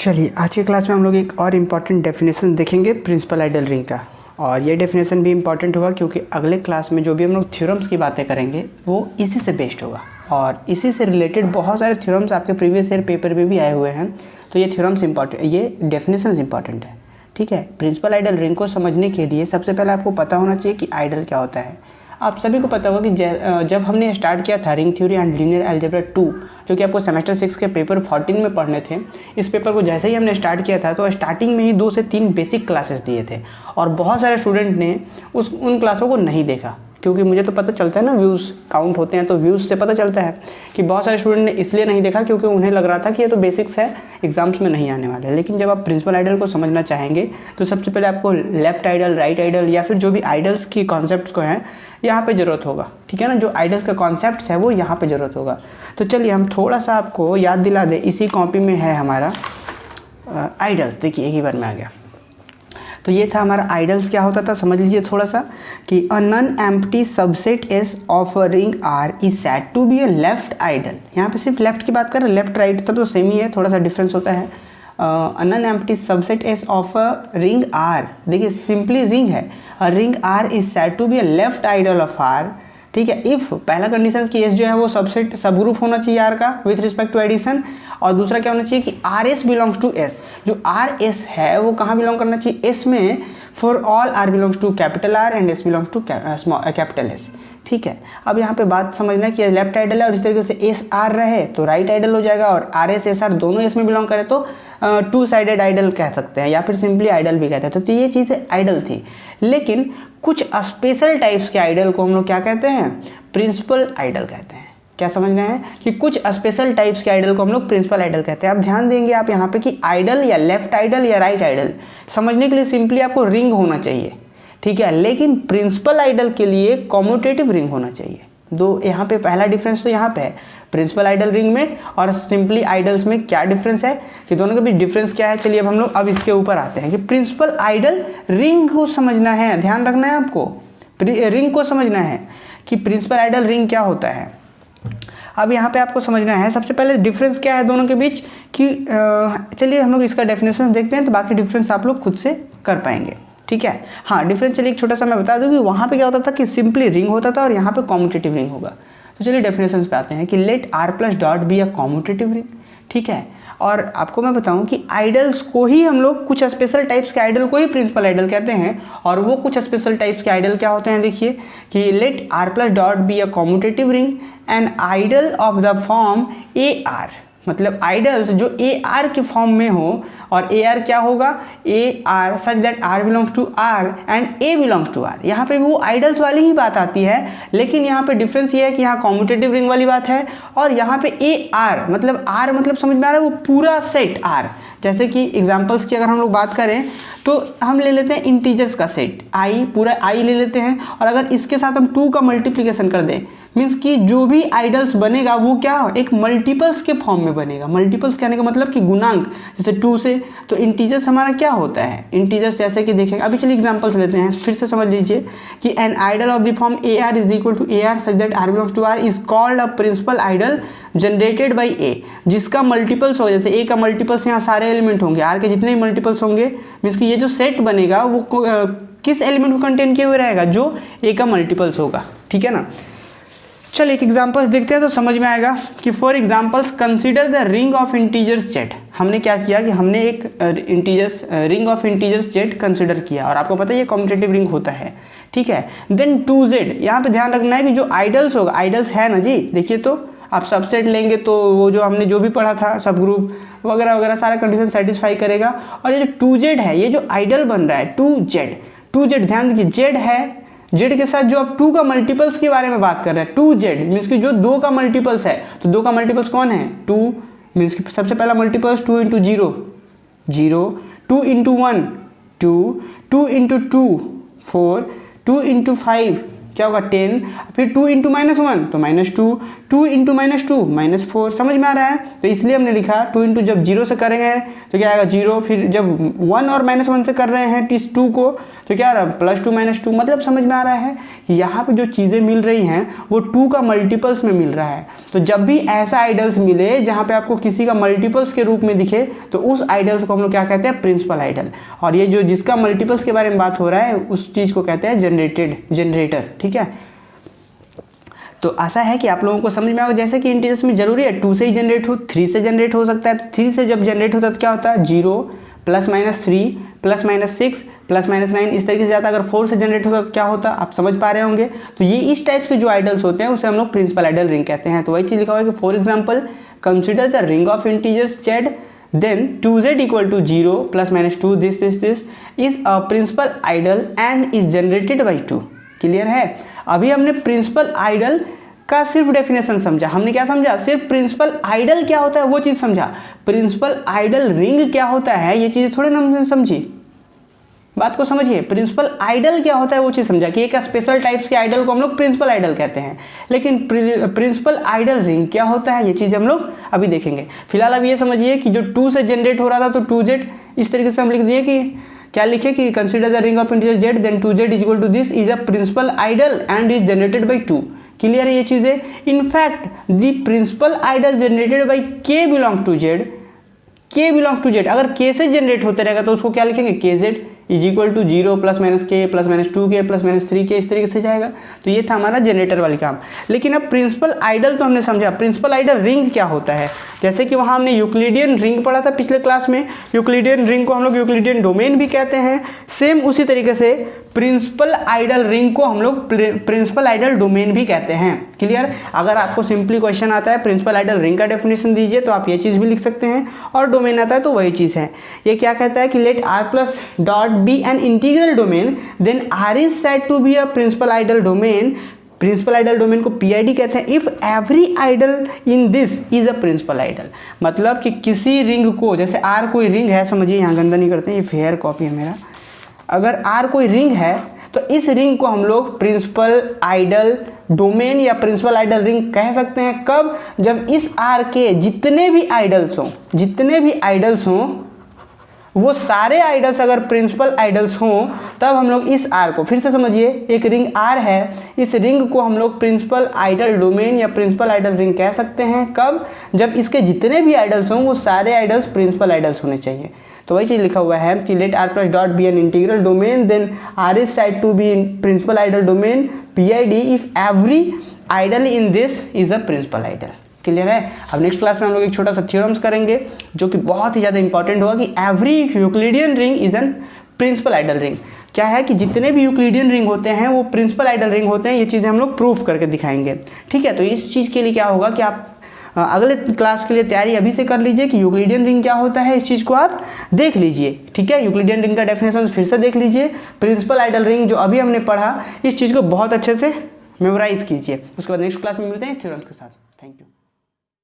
चलिए आज की क्लास में हम लोग एक और इम्पॉर्टेंट डेफिनेशन देखेंगे प्रिंसिपल आइडियल रिंग का। और ये डेफिनेशन भी इम्पॉर्टेंट होगा क्योंकि अगले क्लास में जो भी हम लोग थ्योरम्स की बातें करेंगे वो इसी से बेस्ड होगा और इसी से रिलेटेड बहुत सारे थ्योरम्स आपके प्रीवियस ईयर पेपर में भी आए हुए हैं। तो ये थ्योरम्स इंपॉर्टेंट, ये डेफिनेशंस इंपॉर्टेंट है। ठीक है, प्रिंसिपल आइडियल रिंग को समझने के लिए सबसे पहले आपको पता होना चाहिए कि आइडियल क्या होता है। आप सभी को पता होगा कि जब हमने स्टार्ट किया था ring theory and linear algebra 2 जो कि आपको सेमेस्टर 6 के पेपर 14 में पढ़ने थे, इस पेपर को जैसे ही हमने स्टार्ट किया था तो स्टार्टिंग में ही 2 से 3 बेसिक क्लासेस दिए थे और बहुत सारे स्टूडेंट ने उन क्लासों को नहीं देखा क्योंकि मुझे तो पता चलता है ना, व्यूज़ काउंट होते हैं तो व्यूज़ से पता चलता है कि बहुत सारे स्टूडेंट ने इसलिए नहीं देखा क्योंकि उन्हें लग रहा था कि ये तो बेसिक्स है, एग्जाम्स में नहीं आने वाले। लेकिन जब आप प्रिंसिपल आइडियल को समझना चाहेंगे तो सबसे पहले आपको लेफ्ट आइडियल, राइट आइडियल या फिर जो भी आइडियल्स की कॉन्सेप्ट्स को हैं यहाँ पे ज़रूरत होगा। ठीक है ना, जो आइडियल्स का कॉन्सेप्ट्स है वो यहाँ पे ज़रूरत होगा। तो चलिए हम थोड़ा सा आपको याद दिला दें, इसी कॉपी में है हमारा आइडियल्स। देखिए एक ही बार में आ गया। तो ये था हमारा आइडियल्स। क्या होता था समझ लीजिए थोड़ा सा कि a non empty subset S of a ring R is said to be a left ideal. यहाँ पे सिर्फ लेफ्ट की बात कर रहे हैं, लेफ्ट राइट सब तो सेम ही है, थोड़ा सा डिफरेंस होता है। A non empty subset S of a ring R, देखिए सिंपली रिंग है, a ring R is said to be a left ideal of R. ठीक है, इफ़ पहला कंडीशन कि एस जो है वो सबसेट सब ग्रुप होना चाहिए आर का विथ रिस्पेक्ट टू एडिशन, और दूसरा क्या होना चाहिए कि R S belongs to S. जो आर एस है वो कहाँ बिलोंग करना चाहिए, एस में, for all R belongs to capital R and S belongs to capital S. ठीक है, अब यहाँ पे बात समझना कि लेफ्ट आइडल है और इस तरीके से एस आर रहे तो राइट आइडल हो जाएगा, और आर एस एस आर दोनों एस में बिलोंग करे तो टू साइडेड आइडल कह सकते हैं या फिर सिंपली आइडल भी कहते हैं। तो ये चीज़ें आइडल थी, लेकिन कुछ स्पेशल टाइप्स के आइडल को हम लोग क्या कहते हैं, प्रिंसिपल आइडल कहते हैं। क्या समझना है कि कुछ स्पेशल टाइप्स के आइडल को हम लोग प्रिंसिपल आइडल कहते हैं। आप ध्यान देंगे आप यहाँ पे कि आइडल या लेफ्ट आइडल या राइट आइडल समझने के लिए सिंपली आपको रिंग होना चाहिए। ठीक है, लेकिन प्रिंसिपल आइडल के लिए कॉम्यूटेटिव रिंग होना चाहिए। दो यहाँ पे पहला डिफरेंस तो यहाँ पे है प्रिंसिपल आइडल रिंग में और सिंपली आइडल्स में क्या डिफरेंस है कि दोनों के बीच डिफरेंस क्या है। चलिए अब हम लोग अब इसके ऊपर आते हैं कि प्रिंसिपल आइडल रिंग को समझना है, ध्यान रखना है आपको, रिंग को समझना है कि प्रिंसिपल आइडल रिंग क्या होता है। अब यहाँ पे आपको समझना है सबसे पहले डिफरेंस क्या है दोनों के बीच कि चलिए हम लोग इसका डेफिनेशन देखते हैं तो बाकी डिफरेंस आप लोग खुद से कर पाएंगे। ठीक है, हाँ डिफरेंस चलिए एक छोटा सा मैं बता दूँ कि वहाँ पे क्या होता था कि सिंपली रिंग होता था और यहाँ पे कॉम्यूटेटिव रिंग होगा। तो चलिए डेफिनेशन पे आते हैं कि let R plus dot be a commutative ring. ठीक है, और आपको मैं बताऊं कि आइडल्स को ही हम लोग कुछ स्पेशल टाइप्स के आइडल को ही प्रिंसिपल आइडल कहते हैं, और वो कुछ स्पेशल टाइप्स के आइडल क्या होते हैं देखिए कि let R plus dot be a commutative ring and ideal of the form A R, मतलब आइडल्स जो ए आर के फॉर्म में हो, और ए आर क्या होगा, A R such that R belongs to R and A belongs to R. यहाँ पे वो आइडल्स वाली ही बात आती है, लेकिन यहाँ पे डिफरेंस ये है कि यहाँ कॉम्यूटेटिव रिंग वाली बात है और यहाँ पे ए आर मतलब समझ में आ रहा है वो पूरा सेट आर। जैसे कि एग्जाम्पल्स की अगर हम लोग बात करें तो हम ले लेते हैं इंटीजर्स का सेट आई, पूरा आई ले लेते हैं, और अगर इसके साथ हम 2 का मल्टीप्लिकेशन कर दें मीन्स कि जो भी आइडल्स बनेगा वो क्या एक मल्टीपल्स के फॉर्म में बनेगा। मल्टीपल्स कहने का मतलब कि गुणांक, जैसे 2 से, तो इंटीजर्स हमारा क्या होता है, इंटीजर्स जैसे कि देखेंगे अभी चलिए एग्जांपल्स लेते हैं फिर से समझ लीजिए कि an ideal of the form A R is equal to A R such that R belongs to R is called a principal ideal generated by A, जिसका मल्टीपल्स हो, जैसे ए का मल्टीपल्स यहाँ सारे एलिमेंट होंगे, आर के जितने ही मल्टीपल्स होंगे मीन्स कि ये जो सेट बनेगा वो किस एलिमेंट को कंटेन किए हुए रहेगा, जो ए का मल्टीपल्स होगा। ठीक है ना, चल एक एग्जांपल्स देखते हैं तो समझ में आएगा कि for examples consider the ring of integers Z. हमने क्या किया कि हमने एक ring of integers Z consider किया और आपको पता है ये कॉम्यूटेटिव रिंग होता है। ठीक है, देन 2z, यहाँ पे ध्यान रखना है कि जो आइडल्स होगा, आइडल्स है ना जी, देखिए तो आप सबसेट लेंगे तो वो जो हमने जो भी पढ़ा था सब ग्रुप वगैरह वगैरह सारा कंडीशन सेटिस्फाई करेगा। और ये जो 2z है ये जो आइडल बन रहा है 2z ध्यान दीजिए, जेड है, जेड के साथ जो आप 2 का मल्टीपल्स के बारे में बात कर रहे हैं 2z मीन्स कि जो 2 का मल्टीपल्स है, तो 2 का मल्टीपल्स कौन है 2 मीन्स कि सबसे पहला multiples 2 into 0 0, 2 into 1 2, 2 into 2 4, 2 into 5 क्या होगा 10, फिर 2 इंटू -1 तो -2, 2 इंटू -2 -4, समझ में आ रहा है। तो इसलिए हमने लिखा 2 इंटू, जब 0 से करेंगे तो क्या आएगा 0, फिर जब 1 और -1 से कर रहे हैं इस 2 को तो क्या आ रहा है +2 -2। मतलब समझ में आ रहा है कि यहाँ पे जो चीज़ें मिल रही हैं वो 2 का मल्टीपल्स में मिल रहा है। तो जब भी ऐसा आइडल्स मिले जहाँ पे आपको किसी का मल्टीपल्स के रूप में दिखे तो उस आइडल्स को हम लोग क्या कहते हैं, प्रिंसिपल आइडल। और ये जो जिसका मल्टीपल्स के बारे में बात हो रहा है उस चीज़ को कहते हैं जनरेटर। ठीक है, तो ऐसा है कि आप लोगों को समझ में आएगा। जैसे कि इंटीजर्स में जरूरी है 2 से ही जनरेट हो, 3 से जनरेट हो सकता है। तो 3 से जब जनरेट होता है तो क्या होता है 0 +-3 +-6 +-9, इस तरीके से जाता है। अगर 4 से जनरेट होता है तो क्या होता है, आप समझ पा रहे होंगे। तो ये इस टाइप के जो आइडल्स होते हैं उसे हम लोग प्रिंसिपल आइडल रिंग कहते हैं। तो वही चीज़ लिखा हुआ है कि for example consider the ring of integers Z, then 2z equal to 0 +-2 this is a principal idol and is generated by 2। Clear है। अभी हमने प्रिंसिपल आइडल का सिर्फ डेफिनेशन समझा। हमने क्या समझा, सिर्फ प्रिंसिपल आइडल क्या होता है वो चीज़ समझा। प्रिंसिपल आइडल रिंग क्या होता है ये चीज़ थोड़े ना हमने समझी। बात को समझिए, प्रिंसिपल आइडल क्या होता है वो चीज़ समझा कि एक स्पेशल टाइप्स के आइडल को हम लोग प्रिंसिपल आइडल कहते हैं। लेकिन प्रिंसिपल आइडल रिंग क्या होता है ये चीज़ हम लोग अभी देखेंगे। फिलहाल अब ये समझिए कि जो 2 से जनरेट हो रहा था तो 2z इस तरीके से हम लिख दिए कि क्या लिखे कि consider the ring of integer Z, then 2z equal to this is a principal ideal and is generated by 2। Clear है ये चीज़ें। In fact the principal ideal generated by K belong to Z, K belong to Z, अगर K से generate होते रहेगा तो उसको क्या लिखेंगे KZ is equal to 0 +-K +-2K +-3K, इस तरीके से जाएगा। तो ये था हमारा जनरेटर वाली काम। लेकिन अब प्रिंसिपल आइडल तो हमने समझा, प्रिंसिपल आइडल रिंग क्या होता है। जैसे कि वहाँ हमने यूक्लिडियन रिंग पढ़ा था पिछले क्लास में, यूक्लिडियन रिंग को हम लोग यूक्लिडियन डोमेन भी कहते हैं। सेम उसी तरीके से प्रिंसिपल आइडल रिंग को हम लोग प्रिंसिपल आइडल डोमेन भी कहते हैं। क्लियर। अगर आपको सिंपली क्वेश्चन आता है प्रिंसिपल आइडल रिंग का डेफिनेशन दीजिए तो आप ये चीज़ भी लिख सकते हैं, और डोमेन आता है तो वही चीज़ है। ये क्या कहता है कि late R+ be an integral domain, then R is said to be a principal idle domain। Principal ideal domain को PID कहते हैं। If every ideal in this is a principal ideal, मतलब कि किसी रिंग को, जैसे R कोई ring है, समझिए यहाँ गंदा नहीं करते हैं, ये फेयर कॉपी है मेरा। अगर R कोई रिंग है तो इस रिंग को हम लोग प्रिंसिपल आइडल डोमेन या प्रिंसिपल आइडल रिंग कह सकते हैं। कब, जब इस R के जितने भी आइडल्स हों वो सारे आइडल्स अगर प्रिंसिपल आइडल्स हों तब हम लोग इस R को, फिर से समझिए, एक रिंग R है, इस रिंग को हम लोग प्रिंसिपल आइडल डोमेन या प्रिंसिपल आइडल रिंग कह सकते हैं। कब, जब इसके जितने भी आइडल्स हों वो सारे आइडल्स प्रिंसिपल आइडल्स होने चाहिए। तो वही चीज़ लिखा हुआ है कि late R+ be an integral domain, then R is said to be principal idle domain PID if every idol in this is a principal idol। Clear है। अब नेक्स्ट क्लास में हम लोग एक छोटा सा थ्योरम्स करेंगे जो कि बहुत ही ज़्यादा इंपॉर्टेंट होगा कि every Euclidean ring is an principal ideal ring. क्या है कि जितने भी यूक्लिडियन रिंग होते हैं वो प्रिंसिपल आइडल रिंग होते हैं। ये चीज़ें हम लोग प्रूफ करके दिखाएंगे। ठीक है, तो इस चीज़ के लिए क्या होगा कि आप अगले क्लास के लिए तैयारी अभी से कर लीजिए कि यूक्लिडियन रिंग क्या होता है, इस चीज़ को आप देख लीजिए। ठीक है, यूक्लिडियन रिंग का डेफिनेशन फिर से देख लीजिए। प्रिंसिपल आइडल रिंग जो अभी हमने पढ़ा, इस चीज़ को बहुत अच्छे से मेमोराइज कीजिए। उसके बाद नेक्स्ट क्लास में मिलते हैं इस थ्योरम्स के साथ। Thank you.